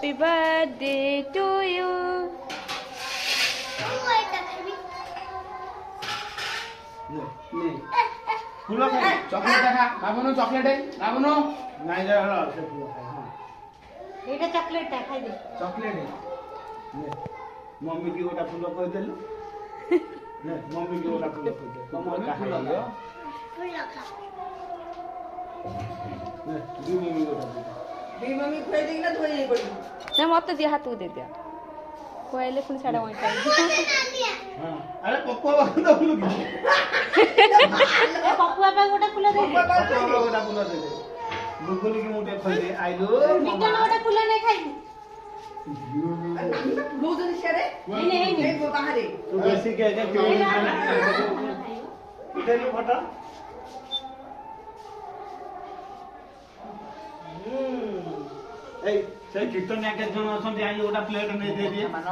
Happy birthday to you. फूल खा chocolate खा बाबूनो chocolate है बाबूनो नहीं जा रहा से फूल खा हां एटा चॉकलेट खाई दे चॉकलेट है ले मम्मी की गोटा फूल कह देलु ले मम्मी की गोटा फूल कह दे मम्मी का फूल खा ले दी मम्मी गोटा दी मम्मी खोई देगी ना धोई पड़ी ना मत दिया हाथ दे दिया कोयले पुणी साडा वहीं हां अरे पप्पा बाबू फूल की ए पप्पू बाबा गोटा फूल दे पप्पा गोटा फूल दे दे गुगुल की मुठे खोई दे आइलो मिटन गोटा फूल नहीं खाई लो जन शेरे नहीं वो बाहर है तू बेसी के क्यों इधर ही फटा ए से कीर्तनिया के जन असन आई गोटा प्लेट नहीं दे दिए मानो